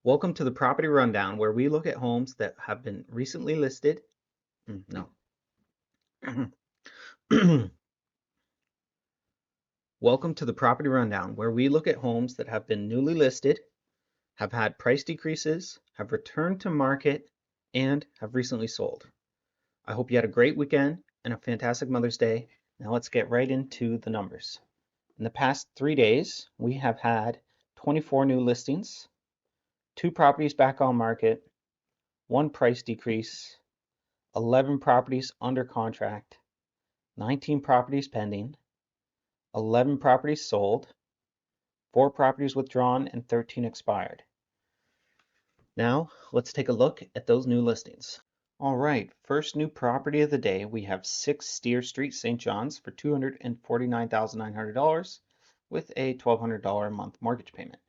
Welcome to the Property Rundown, where we look at homes that have been recently listed. No. Welcome to the Property Rundown, where we look at homes that have been newly listed, have had price decreases, have returned to market, and have recently sold. I hope you had a great weekend and a fantastic Mother's Day. Now let's get right into the numbers. In the past 3 days, we have had 24 new listings, 2 properties back on market, 1 price decrease, 11 properties under contract, 19 properties pending, 11 properties sold, 4 properties withdrawn, and 13 expired. Now, let's take a look at those new listings. All right, first new property of the day, we have 6 Steer Street, St. John's for $249,900 with a $1,200 a month mortgage payment.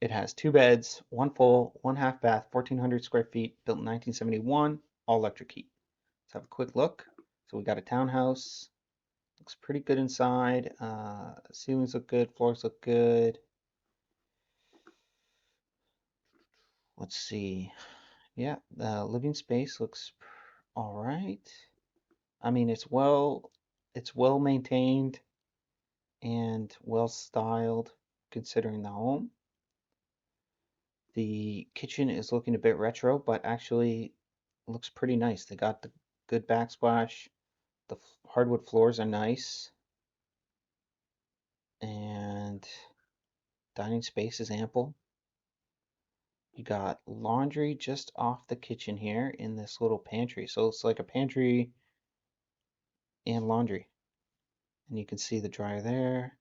It has 2 beds, 1 full, 1 half bath, 1,400 square feet, built in 1971, all electric heat. Let's have a quick look. So we got a townhouse. Looks pretty good inside. Ceilings look good. Floors look good. Let's see. Yeah, the living space looks all right. I mean, it's well maintained and well styled considering the home. The kitchen is looking a bit retro, but actually looks pretty nice. They got the good backsplash. The hardwood floors are nice. And dining space is ample. You got laundry just off the kitchen here in this little pantry. So it's like a pantry and laundry. And you can see the dryer there.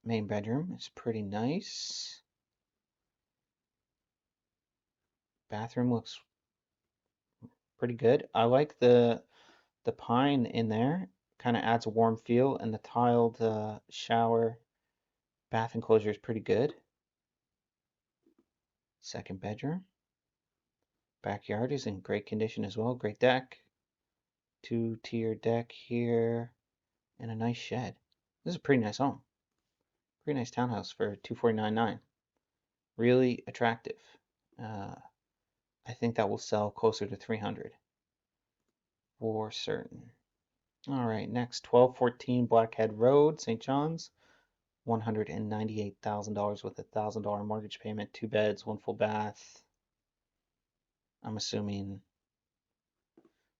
Main bedroom is pretty nice. Bathroom looks pretty good. I like the pine in there. Kind of adds a warm feel, and the tiled shower bath enclosure is pretty good. Second bedroom. Backyard is in great condition as well. Great deck. 2-tier deck here. And a nice shed. This is a pretty nice home. Pretty nice townhouse for $249,900. Really attractive. I think that will sell closer to $300,000 for certain. All right, next 1214 Blackhead Road, St. John's. $198,000 with a $1,000 mortgage payment. 2 beds, 1 full bath. I'm assuming.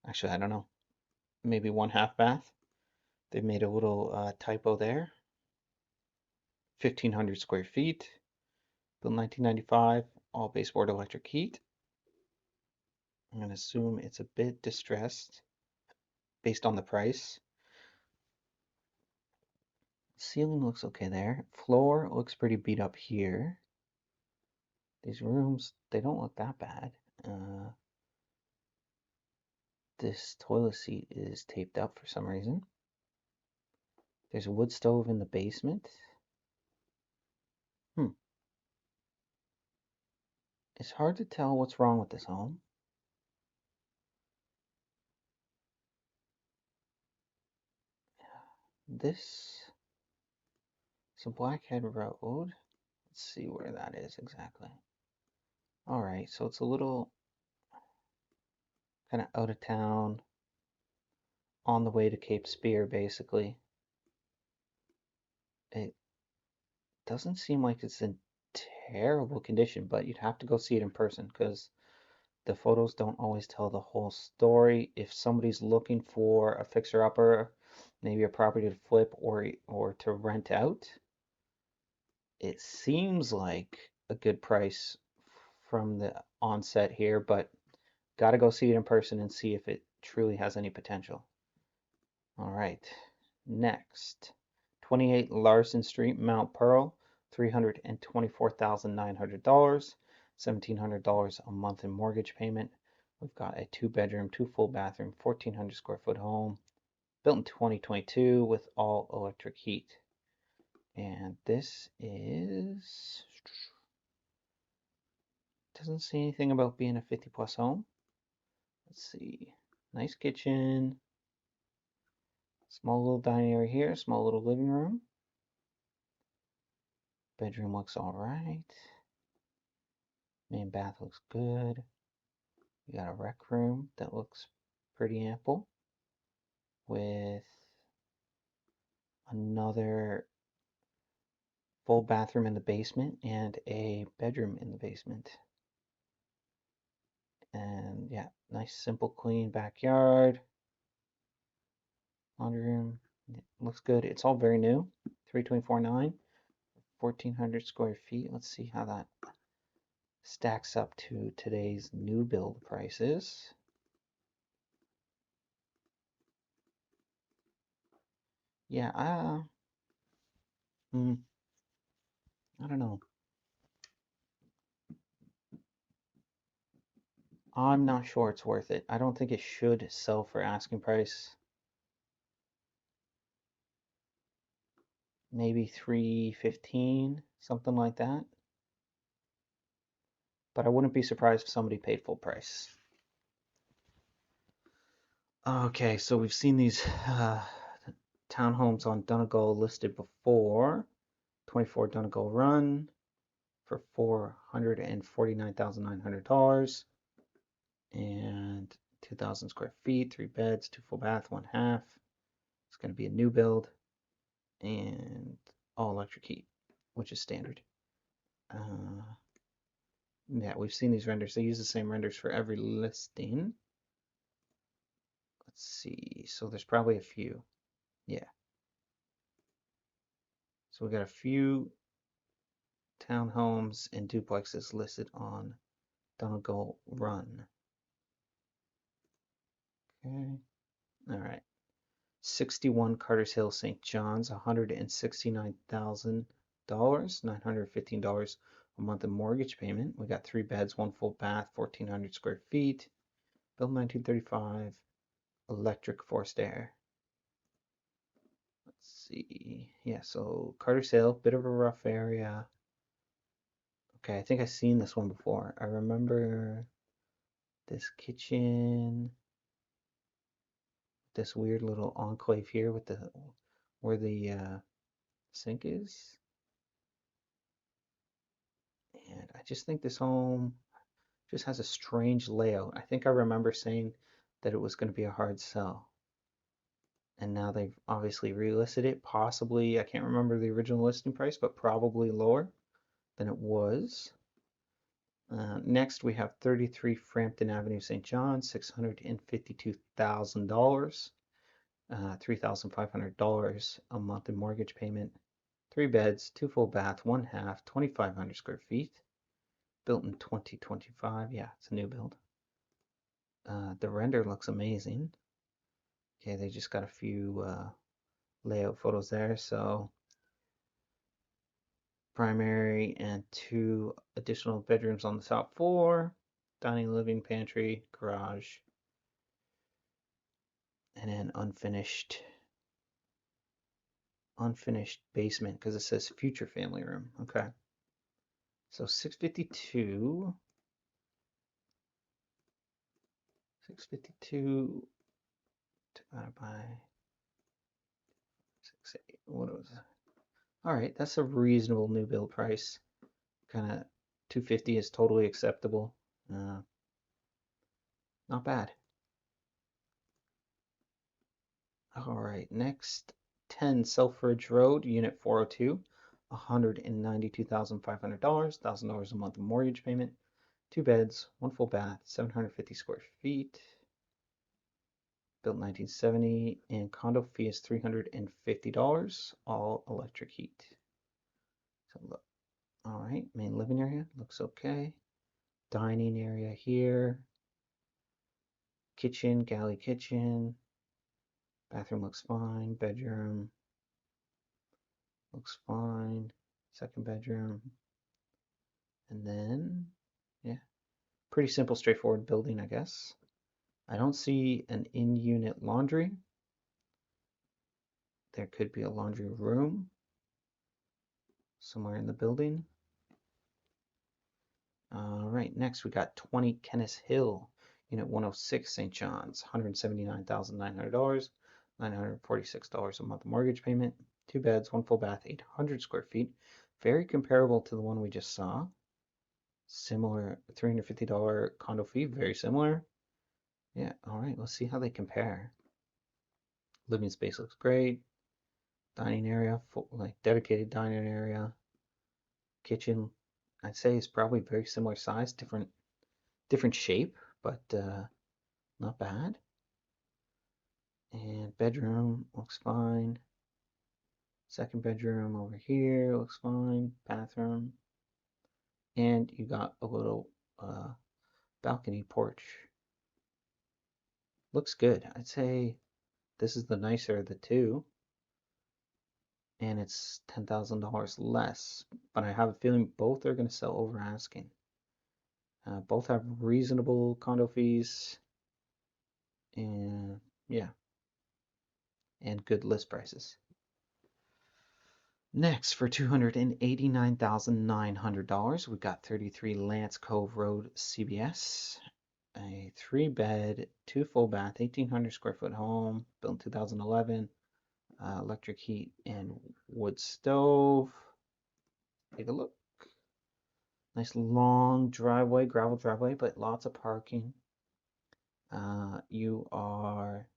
Actually, I don't know. Maybe 1 half bath. They made a little typo there. 1,500 square feet. Built 1995, all baseboard electric heat. I'm going to assume it's a bit distressed based on the price. Ceiling looks okay there. Floor looks pretty beat up here. These rooms, they don't look that bad. This toilet seat is taped up for some reason. There's a wood stove in the basement. It's hard to tell what's wrong with this home. This is a Blackhead Road. Let's see where that is exactly. All right, so it's a little kind of out of town, on the way to Cape Spear, basically. It doesn't seem like it's in terrible condition, but you'd have to go see it in person because the photos don't always tell the whole story. If somebody's looking for a fixer-upper, maybe a property to flip or to rent out, it seems like a good price from the onset here, but gotta go see it in person and see if it truly has any potential. All right, next, 28 Larson Street, Mount Pearl, $324,900, $1,700 a month in mortgage payment. We've got a 2-bedroom, 2 full bathroom, 1,400 square foot home, built in 2022 with all electric heat. And this is, doesn't say anything about being a 50 plus home. Let's see, nice kitchen, small little dining area here, small little living room. Bedroom looks all right. Main bath looks good. We got a rec room that looks pretty ample with another full bathroom in the basement and a bedroom in the basement. And yeah, nice, simple, clean backyard. Laundry room. It looks good. It's all very new. 324.9, 1,400 square feet. Let's see how that stacks up to today's new build prices. Yeah, I don't know. I'm not sure it's worth it. I don't think it should sell for asking price. Maybe 315, something like that. But I wouldn't be surprised if somebody paid full price. Okay, so we've seen these townhomes on Donegal listed before. 24 Donegal Run for $449,900 and 2,000 square feet, 3 beds, 2 full bath, 1 half. It's going to be a new build and all electric heat, which is standard. Yeah, we've seen these renders. They use the same renders for every listing. Let's see. So there's probably a few. Yeah. So we got a few townhomes and duplexes listed on Donegal Run. Okay. All right. 61 Carter's Hill, St. John's, $169,000, $915 a month in mortgage payment. We got 3 beds, 1 full bath, 1,400 square feet, built 1935, electric forced air. Let's see. Yeah, so Carter's Hill, bit of a rough area. Okay, I think I've seen this one before. I remember this kitchen, this weird little enclave here with the where the sink is. And I just think this home just has a strange layout. I think I remember saying that it was going to be a hard sell. And now they've obviously relisted it, possibly, I can't remember the original listing price, but probably lower than it was. Next, we have 33 Frampton Avenue, St. John, $652,000, $3,500 a month in mortgage payment, 3 beds, 2 full bath, 1 half, 2,500 square feet, built in 2025. Yeah, it's a new build. The render looks amazing. Okay, they just got a few layout photos there. So primary and 2 additional bedrooms on the top floor, dining, living, pantry, garage, and then unfinished basement because it says future family room. Okay. So 652 divided by 68. What was it? All right, that's a reasonable new build price. Kind of 250 is totally acceptable. Not bad. All right, next 10 Selfridge Road, Unit 402, $192,500, $1,000 a month in mortgage payment, 2 beds, 1 full bath, 750 square feet, built 1970, and condo fee is $350, all electric heat. So look, all right, main living area looks okay. Dining area here, kitchen, galley kitchen, bathroom looks fine, bedroom looks fine, second bedroom, and then, yeah, pretty simple, straightforward building, I guess. I don't see an in-unit laundry. There could be a laundry room somewhere in the building. All right, next we got 20 Kenneth Hill, Unit 106, St. John's, $179,900, $946 a month mortgage payment, 2 beds, 1 full bath, 800 square feet. Very comparable to the one we just saw. Similar $350 condo fee, very similar. Yeah, all right, let's see how they compare. Living space looks great. Dining area, full, like dedicated dining area. Kitchen, I'd say is probably very similar size, different shape, but not bad. And bedroom looks fine. Second bedroom over here looks fine. Bathroom. And you got a little balcony porch. Looks good. I'd say this is the nicer of the two. And it's $10,000 less. But I have a feeling both are going to sell over asking. Both have reasonable condo fees. And yeah, and good list prices. Next, for $289,900, we've got 33 Lance Cove Road, CBS. A 3-bed, 2 full bath, 1,800 square foot home, built in 2011. Electric heat and wood stove. Take a look. Nice long driveway, gravel driveway, but lots of parking. You are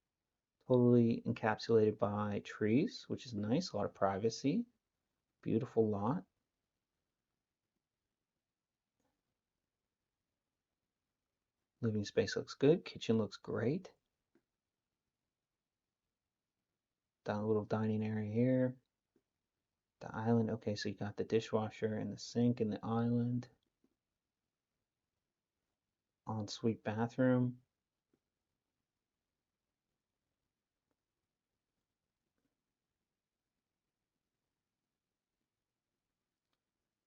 totally encapsulated by trees, which is nice. A lot of privacy. Beautiful lot. Living space looks good. Kitchen looks great. Down a little dining area here. The island. Okay, so you got the dishwasher and the sink in the island. Ensuite bathroom.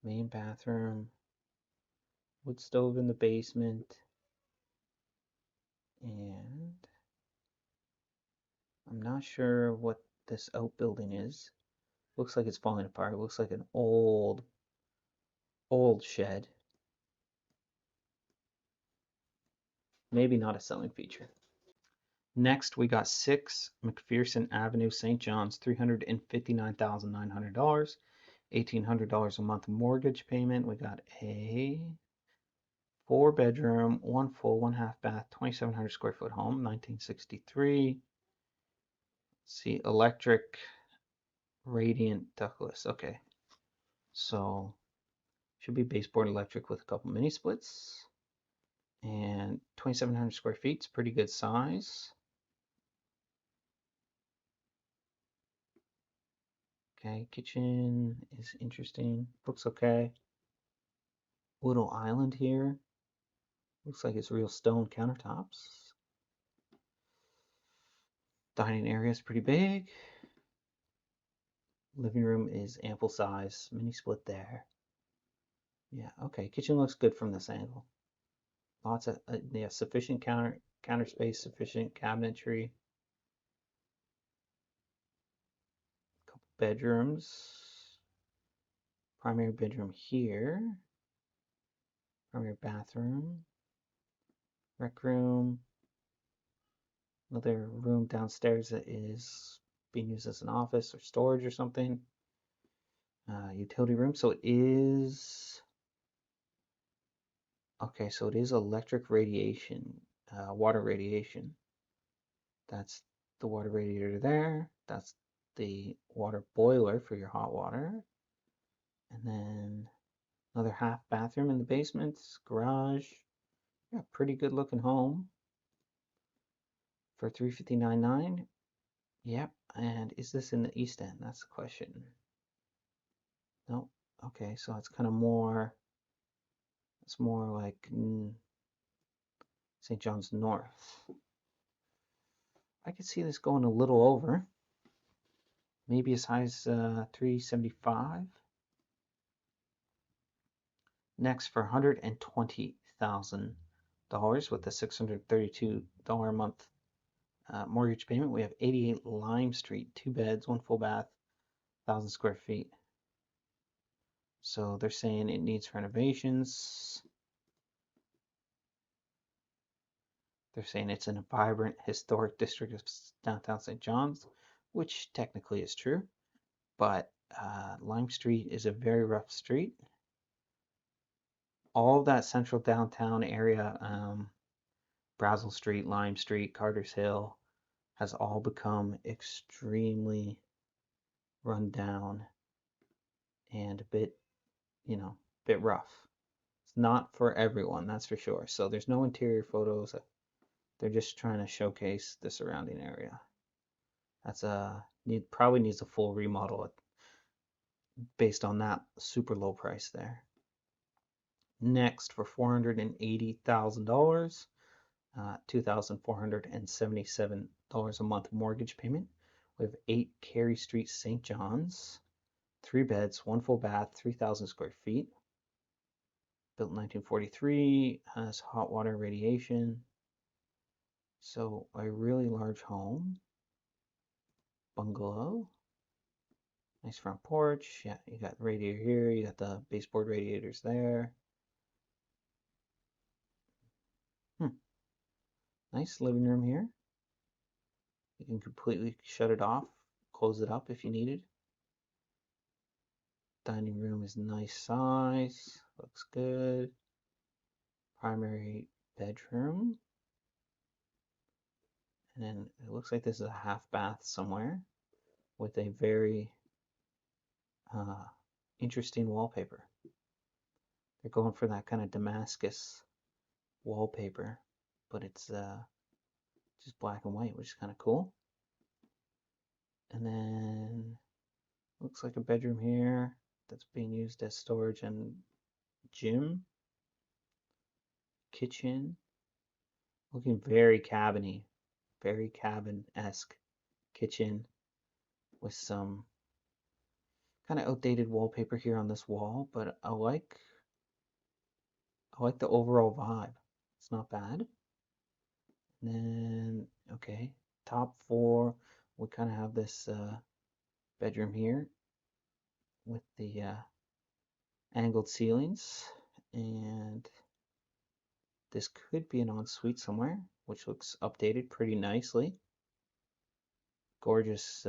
Main bathroom. Wood stove in the basement. And I'm not sure what this outbuilding is. Looks like it's falling apart. It looks like an old shed. Maybe not a selling feature. Next, we got 6 McPherson Avenue, St. John's, $359,900, $1,800 a month mortgage payment. We got a 4-bedroom, 1 full, 1 half bath, 2,700 square foot home, 1963. See, electric, radiant, ductless. Okay, so should be baseboard electric with a couple mini splits. And 2,700 square feet is pretty good size. Okay, kitchen is interesting. Looks okay. Little island here. Looks like it's real stone countertops. Dining area is pretty big. Living room is ample size. Mini split there. Yeah, okay. Kitchen looks good from this angle. Lots of yeah, sufficient counter space, sufficient cabinetry. Couple bedrooms. Primary bedroom here. Primary bathroom. Rec room. Another room downstairs that is being used as an office or storage or something. Utility room. So it is okay. So it is electric radiation, water radiation. That's the water radiator there. That's the water boiler for your hot water. And then another half bathroom in the basement, garage. Yeah, pretty good looking home for $359,900. Yep. And is this in the East End? That's the question. Nope. Okay, so it's kind of more. It's more like St. John's North. I could see this going a little over. Maybe as high as 375. Next, for $120,000 with a $632 a month mortgage payment, we have 88 Lime Street, 2 beds, 1 full bath, 1,000 square feet. So they're saying it needs renovations. They're saying it's in a vibrant historic district of downtown St. John's, which technically is true. But Lime Street is a very rough street. all of that central downtown area, Brazel Street, Lime Street, Carter's Hill, has all become extremely run down and a bit, bit rough. It's not for everyone, that's for sure. So there's no interior photos. They're just trying to showcase the surrounding area. That's probably needs a full remodel based on that super low price there. Next, for $480,000, $2,477 a month mortgage payment. We have 8 Carey Street, St. John's, 3 beds, 1 full bath, 3,000 square feet. Built in 1943, has hot water radiation. So a really large home. Bungalow. Nice front porch. Yeah, you got the radiator here. You got the baseboard radiators there. Nice living room here. You can completely shut it off, close it up if you needed. Dining room is nice size, looks good. Primary bedroom. And then it looks like this is a half bath somewhere with a very interesting wallpaper. They're going for that kind of Damascus wallpaper, but it's just black and white, which is kind of cool. And then looks like a bedroom here that's being used as storage and gym. Kitchen, looking very cabiny, very cabin-esque kitchen with some kind of outdated wallpaper here on this wall, but I like the overall vibe. It's not bad. And then, okay, top 4, we kind of have this bedroom here with the angled ceilings, and this could be an ensuite somewhere, which looks updated pretty nicely. Gorgeous,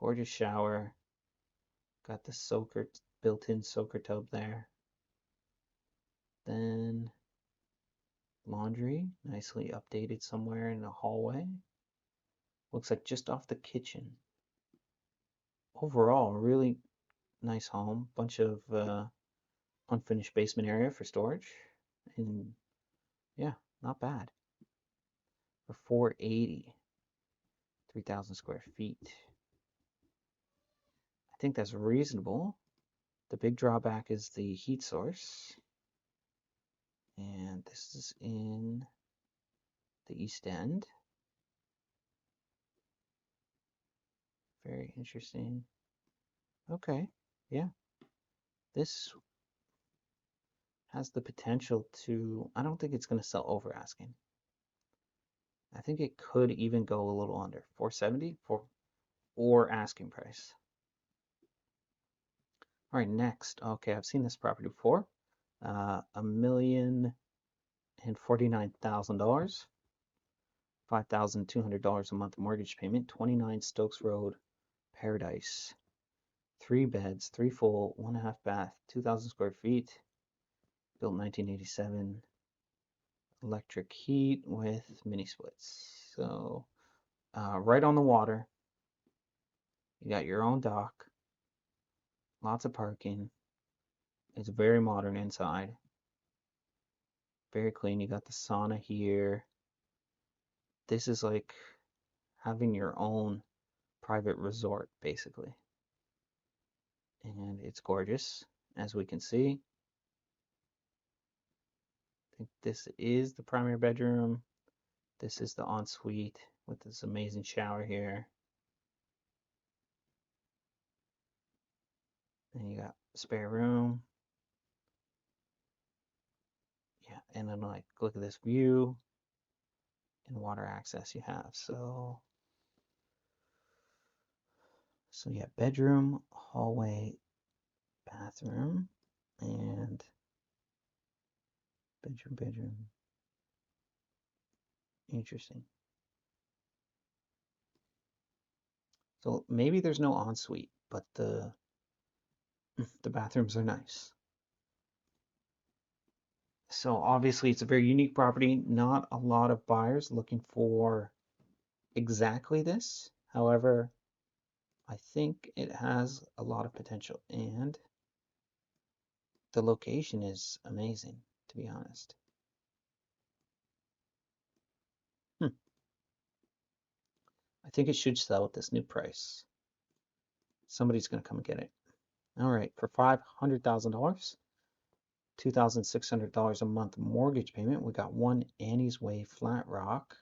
gorgeous shower. Got the soaker, built-in soaker tub there. Then laundry, nicely updated somewhere in the hallway. Looks like just off the kitchen. Overall, really nice home. Bunch of unfinished basement area for storage. And yeah, not bad. For $480, 3,000 square feet. I think that's reasonable. The big drawback is the heat source. And this is in the East End. Very interesting. Okay, yeah. This has the potential to, I don't think it's going to sell over asking. I think it could even go a little under 470 or asking price. All right, next. Okay, I've seen this property before. $1,049,000, $5,200 a month mortgage payment, 29 Stokes Road, Paradise. 3 beds, 3 full, 1.5 bath, 2,000 square feet. Built in 1987. Electric heat with mini splits. So right on the water. You got your own dock. Lots of parking. It's very modern inside. Very clean. You got the sauna here. This is like having your own private resort, basically. And it's gorgeous, as we can see. I think this is the primary bedroom. This is the ensuite with this amazing shower here. And you got spare room. Yeah, and then like look at this view and water access you have. So yeah, bedroom, hallway, bathroom, and bedroom. Interesting. So maybe there's no ensuite, but the bathrooms are nice. So obviously it's a very unique property. Not a lot of buyers looking for exactly this. However, I think it has a lot of potential, and the location is amazing, to be honest. I think it should sell at this new price. Somebody's going to come and get it. All right, for $500,000, $2,600 a month mortgage payment, we got One Annie's Way, Flat Rock,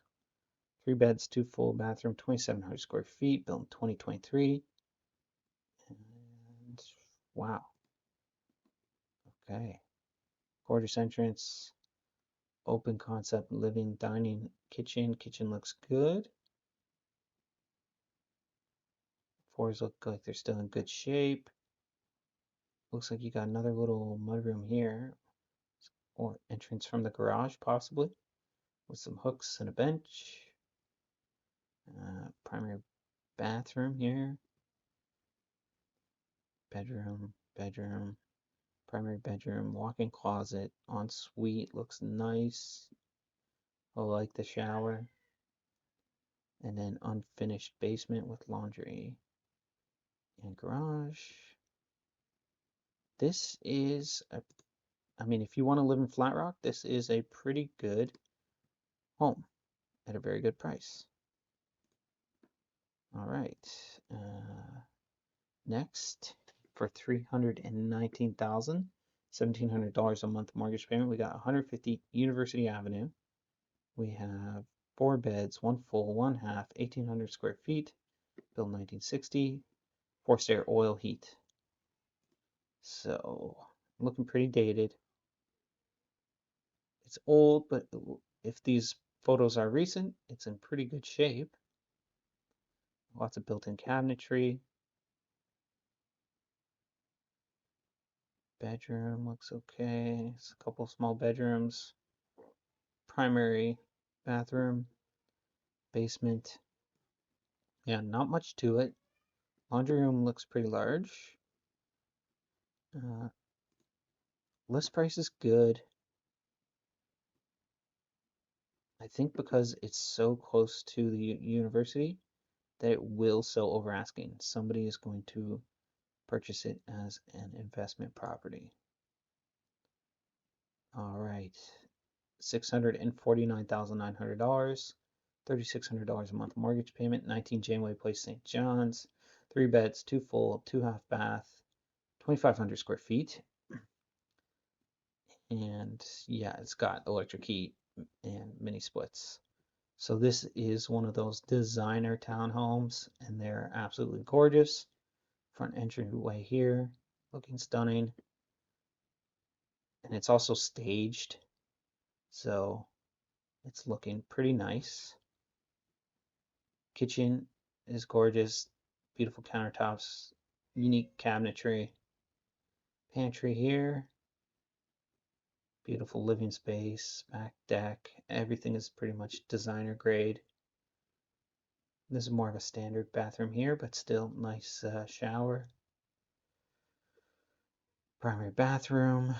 3 beds, 2 full bathroom, 2,700 square feet, built in 2023. And wow, okay, gorgeous entrance, open concept living, dining, kitchen. Kitchen looks good. Floors look like they're still in good shape. Looks like you got another little mudroom here, or entrance from the garage possibly, with some hooks and a bench. Primary bathroom here. Bedroom, primary bedroom, walk-in closet, ensuite looks nice. I like the shower. And then unfinished basement with laundry and garage. This is if you want to live in Flat Rock, this is a pretty good home at a very good price. All right. Next, for $319,000, $1,700 a month mortgage payment, we got 150 University Avenue. We have 4 beds, 1 full, 1 half, 1,800 square feet, built 1960, forced air oil heat. So, looking pretty dated. It's old, but if these photos are recent, it's in pretty good shape. Lots of built-in cabinetry. Bedroom looks okay. It's a couple small bedrooms. Primary bathroom, basement. Yeah, not much to it. Laundry room looks pretty large. List price is good. I think because it's so close to the university that it will sell over asking. Somebody is going to purchase it as an investment property. All right, $649,900, $3,600 a month mortgage payment, 19 Janeway Place, St. John's, 3 beds, 2 full, 2 half bath, 2,500 square feet. And yeah, it's got electric heat and mini splits. So this is one of those designer townhomes, and they're absolutely gorgeous. Front entryway here, looking stunning. And it's also staged, so it's looking pretty nice. Kitchen is gorgeous, beautiful countertops, unique cabinetry. Pantry here, beautiful living space, back deck. Everything is pretty much designer grade. This is more of a standard bathroom here, but still nice shower. Primary bathroom.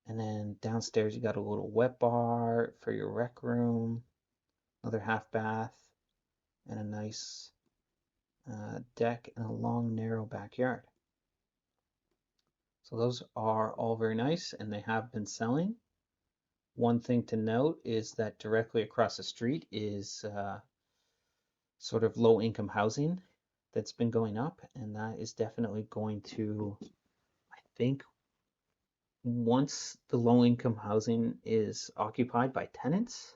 And then downstairs you got a little wet bar for your rec room. Another half bath. And a nice deck and a long narrow backyard. So those are all very nice, and they have been selling. One thing to note is that directly across the street is sort of low income housing that's been going up, and that is definitely going to, I think, once the low income housing is occupied by tenants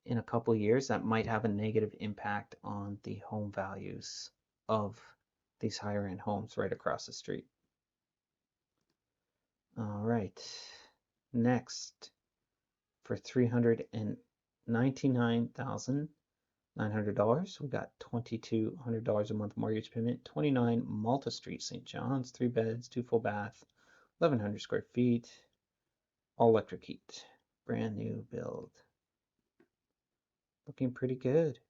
in a couple of years, that might have a negative impact on the home values of these higher end homes right across the street. All right, next, for $399,900, we got $2,200 a month mortgage payment, 29 Malta Street, St. John's, 3 beds, 2 full bath, 1,100 square feet, all electric heat, brand new build. Looking pretty good.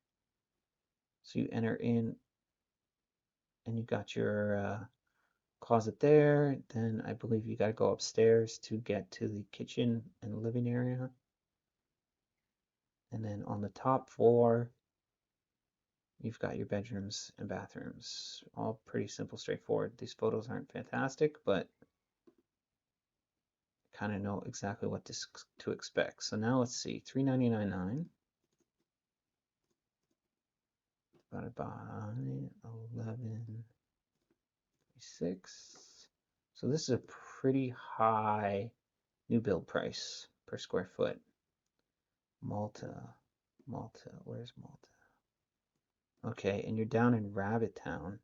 So you enter in and you got your closet there. Then I believe you got to go upstairs to get to the kitchen and living area. And then on the top floor, you've got your bedrooms and bathrooms. All pretty simple, straightforward. These photos aren't fantastic, but kind of know exactly what to expect. So now let's see, $399.9 divided by 11.6. So this is a pretty high new build price per square foot. Malta, where's Malta? Okay, and you're down in Rabbit Town.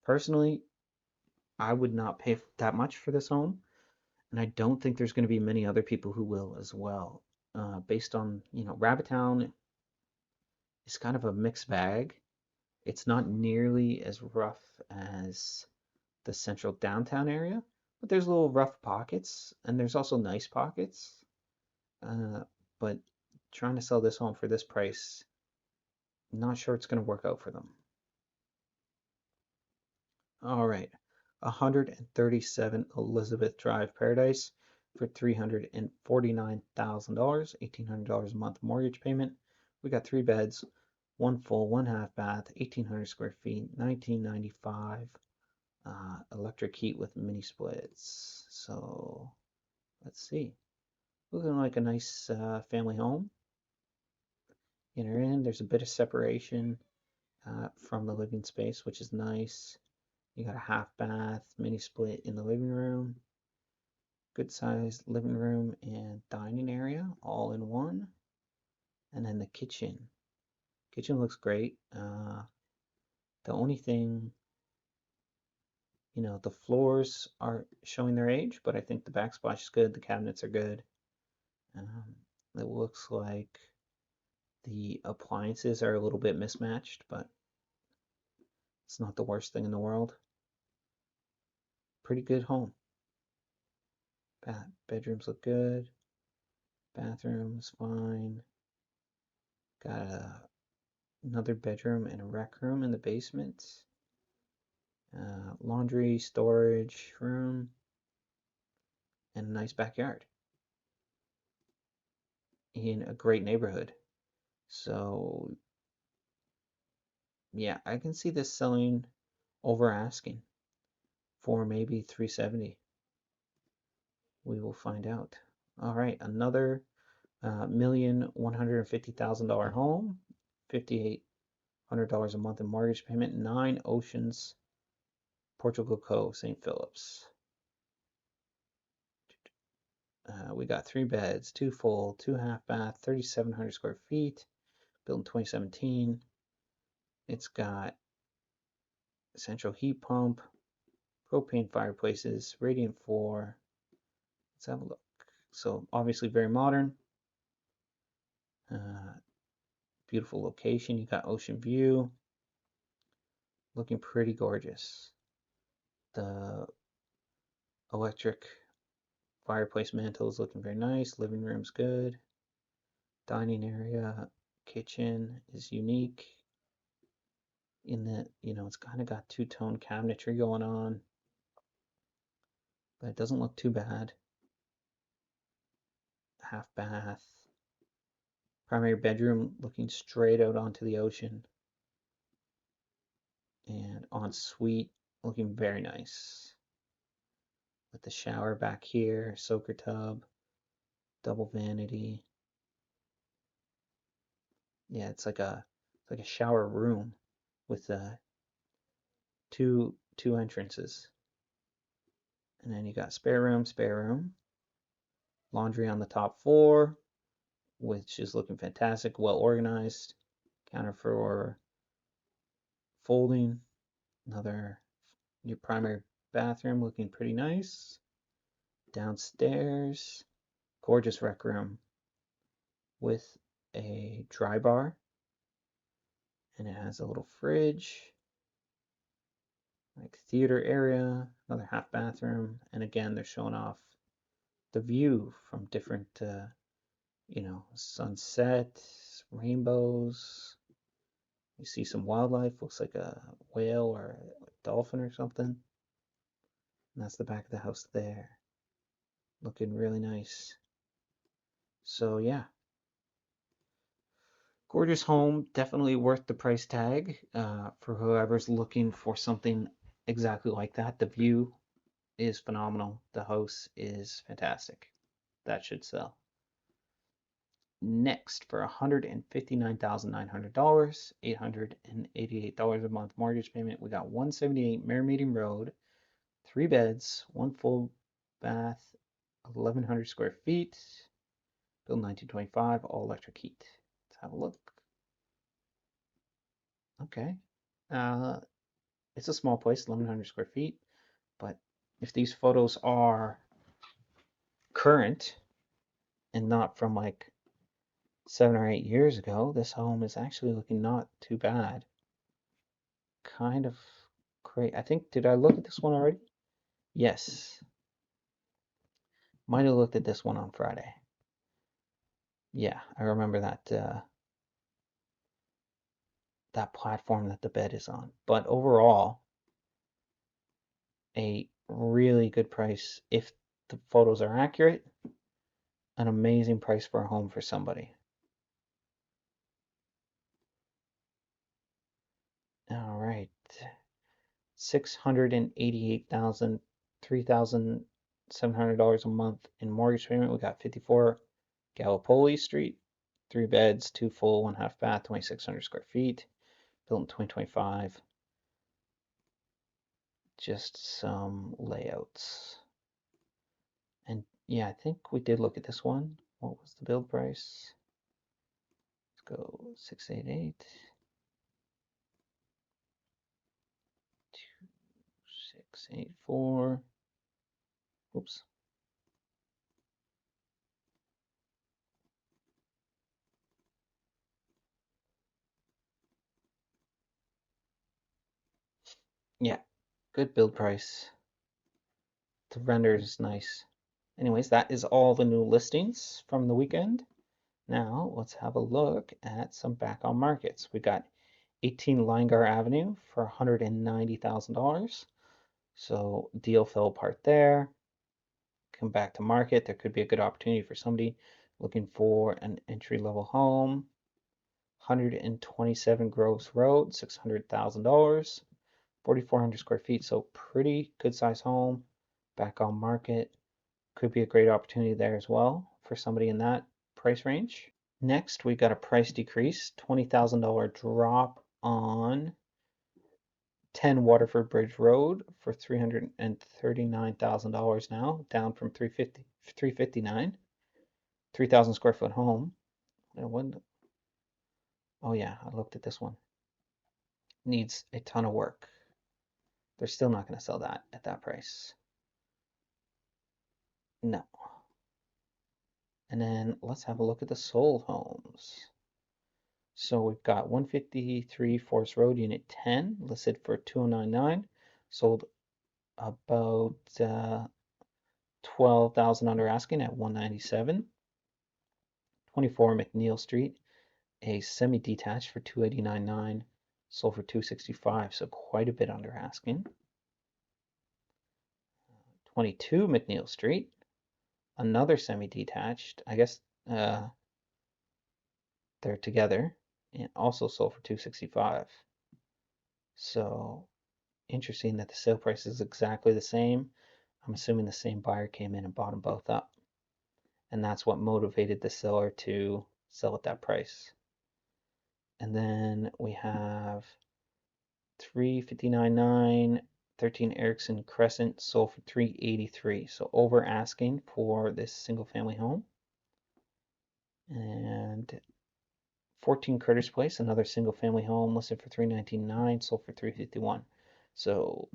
Personally, I would not pay that much for this home, and I don't think there's going to be many other people who will as well. Based on, Rabbit Town is kind of a mixed bag. It's not nearly as rough as the central downtown area, but there's little rough pockets, and there's also nice pockets. But trying to sell this home for this price, not sure it's going to work out for them. All right, 137 Elizabeth Drive, Paradise for $349,000, $1,800 a month mortgage payment. We got 3 beds, 1 full, 1 half bath, 1,800 square feet, 1995, electric heat with mini splits. So let's see, looking like a nice family home. Enter in, there's a bit of separation from the living space, which is nice. You got a half bath, mini split in the living room, good sized living room and dining area all in one. And then the kitchen. Kitchen looks great. The only thing, the floors are showing their age, but I think the backsplash is good. The cabinets are good. It looks like the appliances are a little bit mismatched, but it's not the worst thing in the world. Pretty good home. Bedrooms look good. Bathroom's fine. Got another bedroom and a rec room in the basement. Laundry, storage room, and a nice backyard in a great neighborhood. So yeah, I can see this selling over asking for maybe 370. We will find out. All right, another $1,150,000 home, $5,800 a month in mortgage payment, 9 Oceans, Portugal Cove, St. Phillips. We got 3 beds, 2 full, 2 half bath, 3,700 square feet, built in 2017. It's got central heat pump, propane fireplaces, radiant floor. Let's have a look. So obviously very modern. Beautiful location. You got ocean view. Looking pretty gorgeous. The electric fireplace mantle is looking very nice. Living room's good. Dining area, kitchen is unique in that, it's kind of got two-tone cabinetry going on, but it doesn't look too bad. Half bath. Primary bedroom looking straight out onto the ocean. And ensuite looking very nice. With the shower back here, soaker tub, double vanity. Yeah, it's like a shower room with two entrances. And then you got spare room. Laundry on the top floor, which is looking fantastic, well organized. Counter for folding. Your primary bathroom looking pretty nice. Downstairs, gorgeous rec room with a dry bar, and it has a little fridge, like theater area, another half bathroom, and again they're showing off the view from different, sunsets, rainbows. You see some wildlife, looks like a whale or a dolphin or something. And that's the back of the house there. Looking really nice. So yeah, gorgeous home, definitely worth the price tag for whoever's looking for something exactly like that. The view is phenomenal. The house is fantastic. That should sell. Next, for $159,900, $888 a month mortgage payment, we got 178 Mermaiding Road, 3 beds, 1 full bath, 1,100 square feet, built 1925, all electric heat. Let's have a look. Okay. Uh, it's a small place, 1,100 square feet, but if these photos are current and not from like 7 or 8 years ago, this home is actually looking not too bad. Kind of great. I think, did I look at this one already? Yes. Might have looked at this one on Friday. Yeah, I remember that platform that the bed is on. But overall, a really good price if the photos are accurate. An amazing price for a home for somebody. All right. 688,000, $3,700 a month in mortgage payment. We got 54 Gallipoli Street, 3 beds, 2 full, 1 half bath, 2,600 square feet, built in 2025. Just some layouts. And yeah, I think we did look at this one. What was the build price? Let's go 688, 2684. Oops. Yeah, good build price. The render is nice. Anyways, that is all the new listings from the weekend. Now let's have a look at some back on markets. We got 18 Linegar Avenue for $190,000. So deal fell apart there. Come back to market. There could be a good opportunity for somebody looking for an entry level home. 127 Gross Road, $600,000. 4,400 square feet, so pretty good size home. Back on market. Could be a great opportunity there as well for somebody in that price range. Next, we got a price decrease, $20,000 drop on 10 Waterford Bridge Road for $339,000 now, down from 359, 3,000 square foot home. Oh yeah, I looked at this one. Needs a ton of work. They're still not going to sell that at that price. No. And then let's have a look at the sold homes. So we've got 153 Forest Road, Unit 10, listed for $209,900, sold about 12,000 under asking at $197. 24 McNeil Street, a semi-detached for $289,900, sold for $265,000, so quite a bit under asking. 22 McNeil Street, another semi-detached. I guess they're together, and also sold for $265,000. So interesting that the sale price is exactly the same. I'm assuming the same buyer came in and bought them both up. And that's what motivated the seller to sell at that price. And then we have 359.9, 13 Erickson Crescent, sold for $383,000. So over asking for this single family home. And 14 Curtis Place, another single family home, listed for $319,900, sold for $351,000. So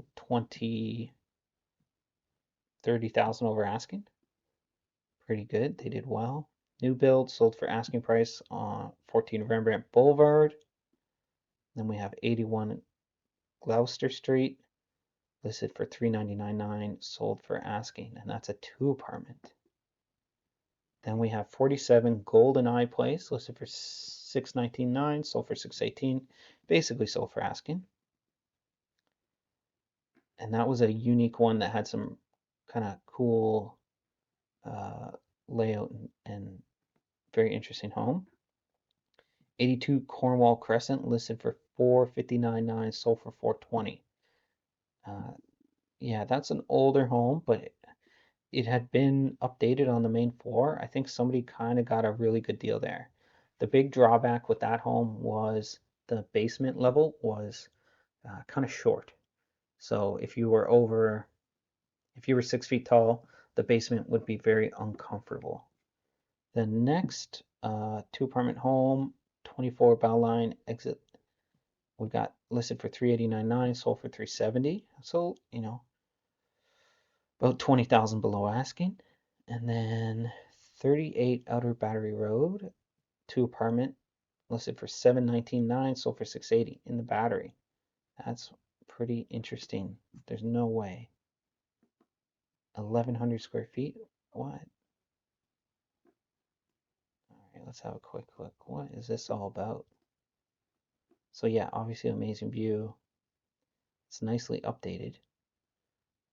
30,000 over asking. Pretty good. They did well. New build sold for asking price on 14 Rembrandt Boulevard. Then we have 81 Gloucester Street, listed for $399,900, sold for asking, and that's a 2 apartment. Then we have 47 Golden Eye Place, listed for $619,900, sold for $618,000, basically sold for asking. And that was a unique one that had some kind of cool layout and very interesting home. 82 Cornwall Crescent, listed for $459,900, sold for $420,000. Yeah, that's an older home, but it had been updated on the main floor. I think somebody kind of got a really good deal there. The big drawback with that home was the basement level was kind of short. So if you were 6 feet tall, the basement would be very uncomfortable. The next 2-apartment home, 24 Bowline exit, we got listed for $389,900, sold for $370,000. So, about $20,000 below asking. And then 38 Outer Battery Road, 2-apartment, listed for $719,900, sold for $680,000 in the Battery. That's pretty interesting. There's no way. 1,100 square feet? What? All right, let's have a quick look. What is this all about? So yeah, obviously amazing view. It's nicely updated,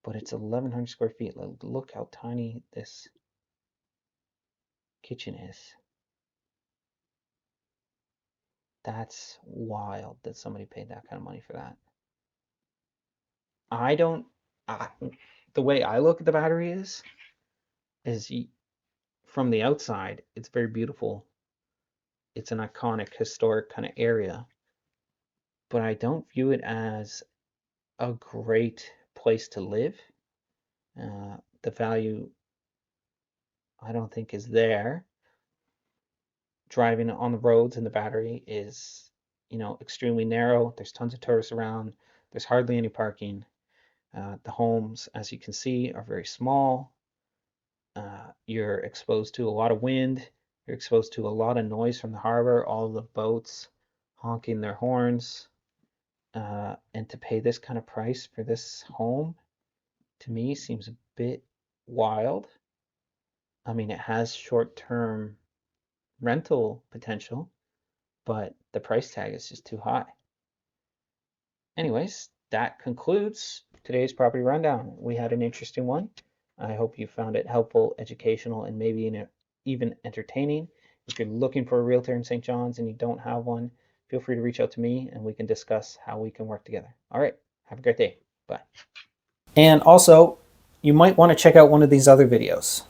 but it's 1,100 square feet. Look how tiny this kitchen is. That's wild that somebody paid that kind of money for that. The way I look at the Battery is from the outside, it's very beautiful. It's an iconic, historic kind of area, but I don't view it as a great place to live. The value, I don't think, is there. Driving on the roads in the Battery is, extremely narrow. There's tons of tourists around. There's hardly any parking. The homes, as you can see, are very small. You're exposed to a lot of wind. You're exposed to a lot of noise from the harbor, all the boats honking their horns. And to pay this kind of price for this home, to me, seems a bit wild. I mean, it has short-term rental potential, but the price tag is just too high. Anyways, that concludes today's property rundown. We had an interesting one. I hope you found it helpful, educational, and maybe even entertaining. If you're looking for a realtor in St. John's and you don't have one, feel free to reach out to me and we can discuss how we can work together. All right, have a great day. Bye. And also, you might want to check out one of these other videos.